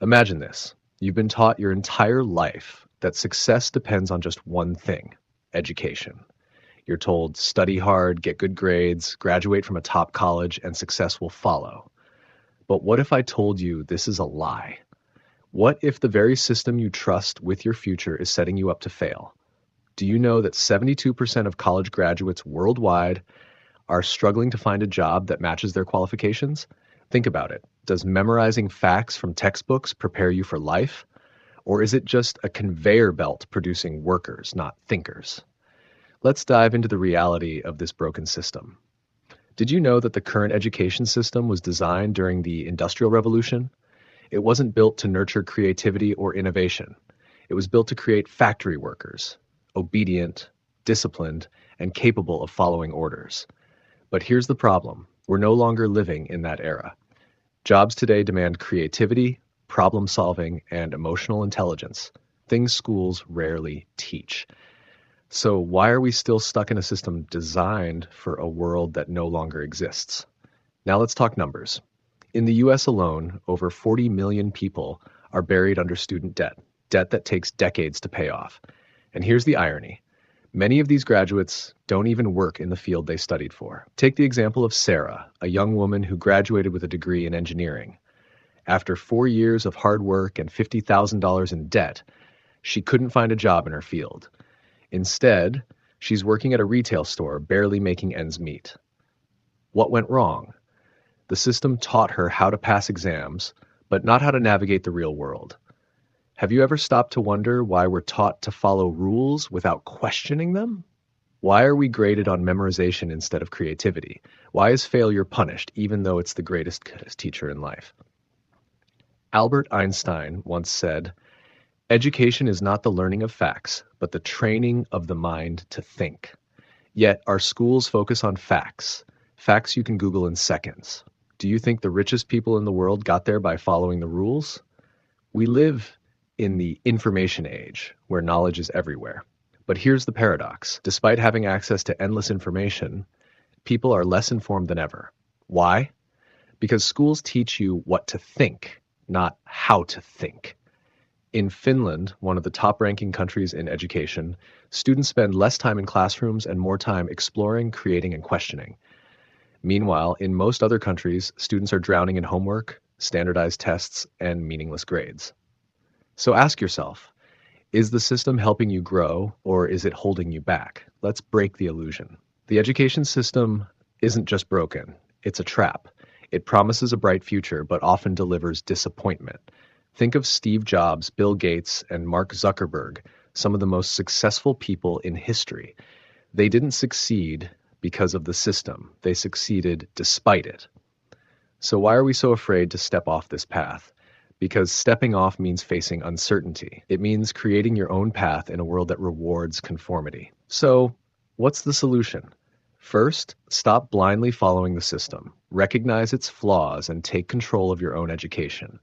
Imagine this. You've been taught your entire life that success depends on just one thing: education. You're told study hard, get good grades, graduate from a top college, and success will follow. But what if I told you this is a lie? What if the very system you trust with your future is setting you up to fail? Do you know that 72% of college graduates worldwide are struggling to find a job that matches their qualifications? Think about it. Does memorizing facts from textbooks prepare you for life? Or is it just a conveyor belt producing workers, not thinkers? Let's dive into the reality of this broken system. Did you know that the current education system was designed during the Industrial Revolution? It wasn't built to nurture creativity or innovation. It was built to create factory workers, obedient, disciplined, and capable of following orders. But here's the problem. We're no longer living in that era. Jobs today demand creativity, problem solving, and emotional intelligence, things schools rarely teach. So why are we still stuck in a system designed for a world that no longer exists? Now let's talk numbers. In the US alone, over 40 million people are buried under student debt, debt that takes decades to pay off. And here's the irony. Many of these graduates don't even work in the field they studied for. Take the example of Sarah, a young woman who graduated with a degree in engineering. After 4 years of hard work and $50,000 in debt, she couldn't find a job in her field. Instead, she's working at a retail store, barely making ends meet. What went wrong? The system taught her how to pass exams, but not how to navigate the real world. Have you ever stopped to wonder why we're taught to follow rules without questioning them? Why are we graded on memorization instead of creativity? Why is failure punished, even though it's the greatest teacher in life? Albert Einstein once said, "Education is not the learning of facts, but the training of the mind to think." Yet our schools focus on facts, facts you can Google in seconds. Do you think the richest people in the world got there by following the rules? We live in the information age, where knowledge is everywhere. But here's the paradox. Despite having access to endless information, people are less informed than ever. Why? Because schools teach you what to think, not how to think. In Finland, one of the top-ranking countries in education, students spend less time in classrooms and more time exploring, creating, and questioning. Meanwhile, in most other countries, students are drowning in homework, standardized tests, and meaningless grades. So ask yourself, is the system helping you grow, or is it holding you back? Let's break the illusion. The education system isn't just broken, it's a trap. It promises a bright future, but often delivers disappointment. Think of Steve Jobs, Bill Gates, and Mark Zuckerberg, some of the most successful people in history. They didn't succeed because of the system. They succeeded despite it. So why are we so afraid to step off this path? Because stepping off means facing uncertainty. It means creating your own path in a world that rewards conformity. So, what's the solution? First, stop blindly following the system. Recognize its flaws and take control of your own education.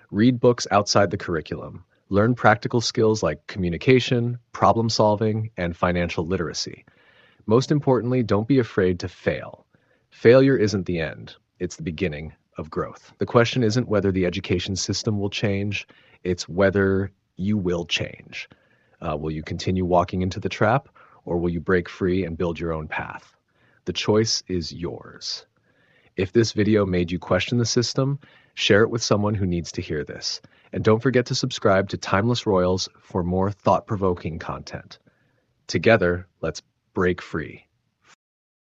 Read books outside the curriculum. Learn practical skills like communication, problem solving, and financial literacy. Most importantly, don't be afraid to fail. Failure isn't the end. It's the beginning of growth. The question isn't whether the education system will change, it's whether you will change. Will you continue walking into the trap, or will you break free and build your own path? The choice is yours. If this video made you question the system, share it with someone who needs to hear this. And don't forget to subscribe to Timeless Royals for more thought-provoking content. Together, let's break free.